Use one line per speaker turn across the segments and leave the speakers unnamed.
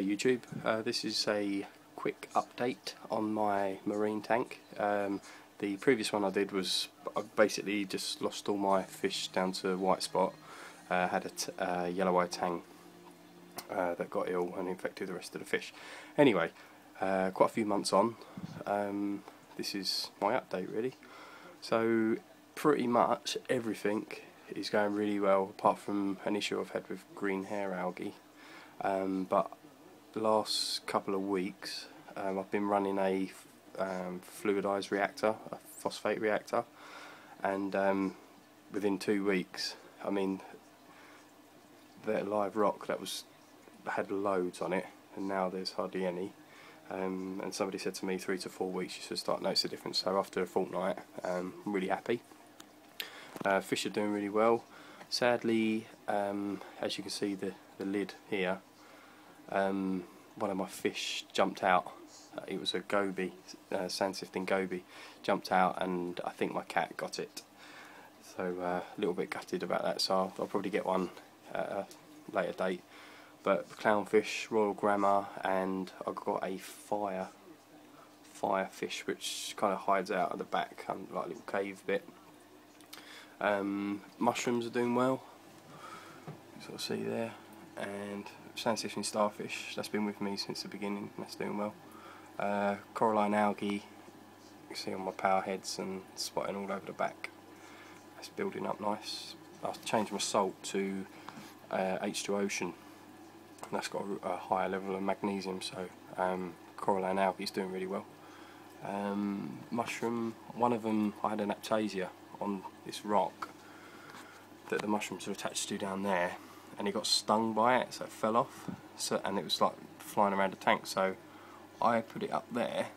Hey YouTube, this is a quick update on my marine tank. The previous one I did was I basically just lost all my fish down to white spot. Had a yellow eye tang that got ill and infected the rest of the fish. Anyway, quite a few months on, this is my update really. So pretty much everything is going really well apart from an issue I've had with green hair algae. But the last couple of weeks I've been running a fluidized reactor, a phosphate reactor, and within 2 weeks, I mean, that live rock that had loads on it, and now there's hardly any. And somebody said to me 3 to 4 weeks you should start noticing the difference. So after a fortnight, I'm really happy. Fish are doing really well. Sadly, as you can see the lid here, one of my fish jumped out. It was a goby, sand sifting goby, jumped out, and I think my cat got it. So a little bit gutted about that, so I'll probably get one at a later date. But clownfish, royal grammar, and I've got a fire fish which kind of hides out at the back, like a little cave bit. Mushrooms are doing well, sort of see there, and sand sifting starfish, that's been with me since the beginning, that's doing well. Coralline algae, you can see on my power heads and spotting all over the back, that's building up nice. I've changed my salt to H2 Ocean, and that's got a higher level of magnesium, so coralline algae is doing really well. Mushroom, one of them, I had an aptasia on this rock that the mushrooms are attached to down there, and he got stung by it, so it fell off, and it was like flying around the tank. So I put it up there,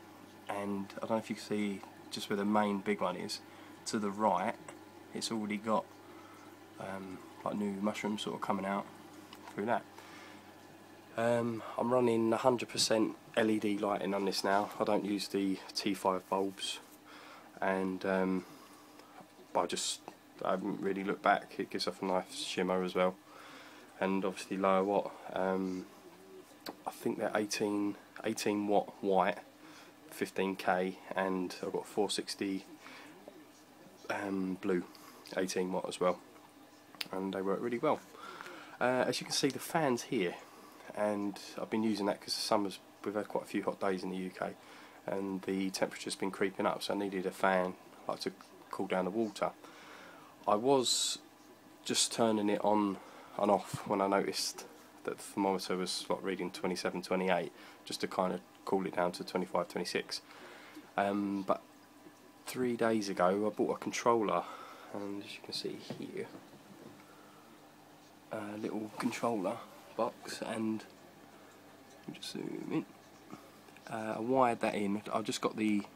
and I don't know if you can see just where the main big one is, to the right it's already got like new mushrooms sort of coming out through that. I'm running 100% LED lighting on this now. I don't use the T5 bulbs, and I haven't really looked back. It gives off a nice shimmer as well, and obviously lower watt. I think they're 18 watt white, 15k, and I've got 460 blue, 18 watt as well, and they work really well. As you can see, the fan's here, and I've been using that because we've had quite a few hot days in the UK, and the temperature's been creeping up, so I needed a fan like to cool down the water. I was just turning it on and off when I noticed that the thermometer was like reading 27, 28, just to kind of cool it down to 25, 26. But 3 days ago I bought a controller, and as you can see here, a little controller box, and just zoom in. I wired that in. I've just got the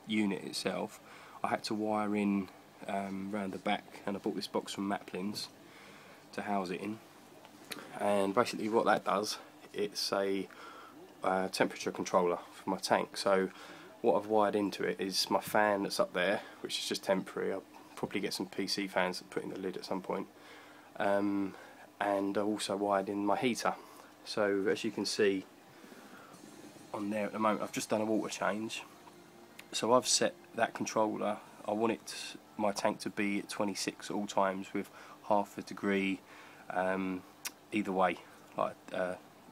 unit itself. I had to wire in round the back, and I bought this box from Maplin's to house it in. And basically what that does, it's a temperature controller for my tank. So what I've wired into it is my fan that's up there, which is just temporary. I'll probably get some PC fans to put in the lid at some point. And I also wired in my heater. So as you can see on there at the moment, I've just done a water change. So I've set that controller, I want my tank to be at 26 at all times, with half a degree either way.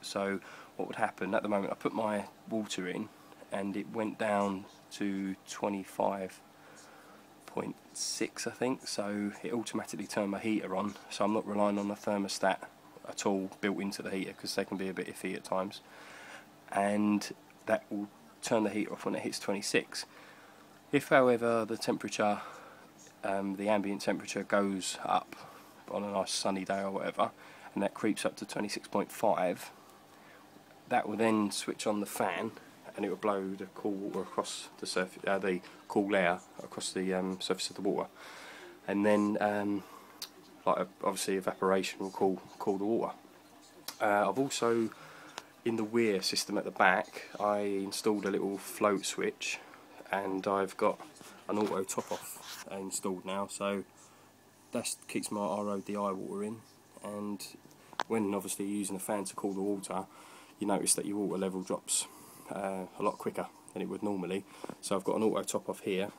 So what would happen at the moment, I put my water in and it went down to 25.6 I think, so it automatically turned my heater on, so I'm not relying on the thermostat at all built into the heater, because they can be a bit iffy at times, and that will turn the heater off when it hits 26. If however the temperature, the ambient temperature goes up on a nice sunny day or whatever, and that creeps up to 26.5, that will then switch on the fan, and it will blow the cool water across the surface, the cool air across the surface of the water, and then like obviously evaporation will cool the water. I've also, in the weir system at the back, I installed a little float switch, and I've got an auto top off installed now, so that keeps my RODI water in, and when obviously using the fan to cool the water, you notice that your water level drops a lot quicker than it would normally. So I've got an auto top off here,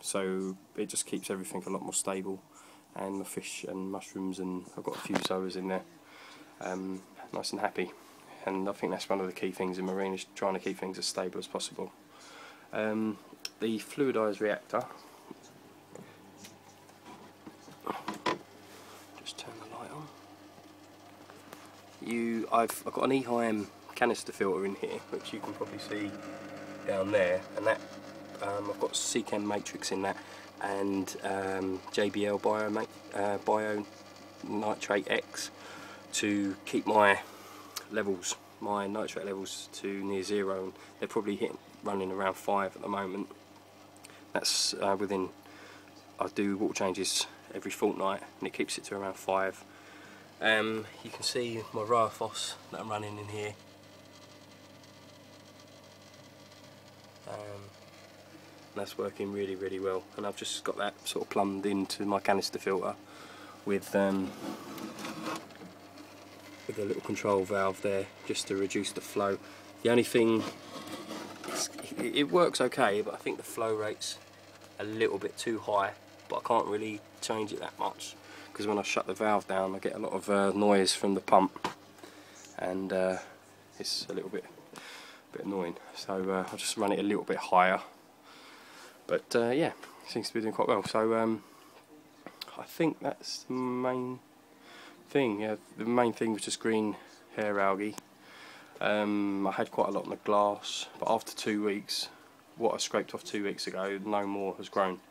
so it just keeps everything a lot more stable, and my fish and mushrooms, and I've got a few zoas in there, nice and happy. And I think that's one of the key things in marine, is trying to keep things as stable as possible. The fluidised reactor, just turn the light on. I've got an EHIM canister filter in here, which you can probably see down there, and that I've got Seachem Matrix in that, and JBL Bio Nitrate X to keep my nitrate levels to near zero, and they're probably running around 5 at the moment. That's I do water changes every fortnight, and it keeps it to around 5. You can see my Riophos that I'm running in here. That's working really, really well, and I've just got that sort of plumbed into my canister filter with a little control valve there, just to reduce the flow. The only thing, it works okay, but I think the flow rate's a little bit too high, but I can't really change it that much, because when I shut the valve down I get a lot of noise from the pump, and it's a little bit annoying, so I'll just run it a little bit higher. But yeah, it seems to be doing quite well. So I think that's the main thing. Yeah, the main thing was just green hair algae. I had quite a lot on the glass, but after 2 weeks, what I scraped off 2 weeks ago, no more has grown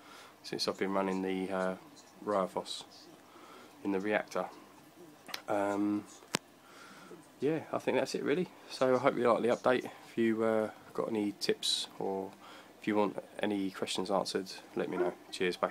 since I've been running the Riophos in the reactor. Yeah, I think that's it really. So I hope you like the update. If you got any tips, or if you want any questions answered, let me know. Cheers, bye.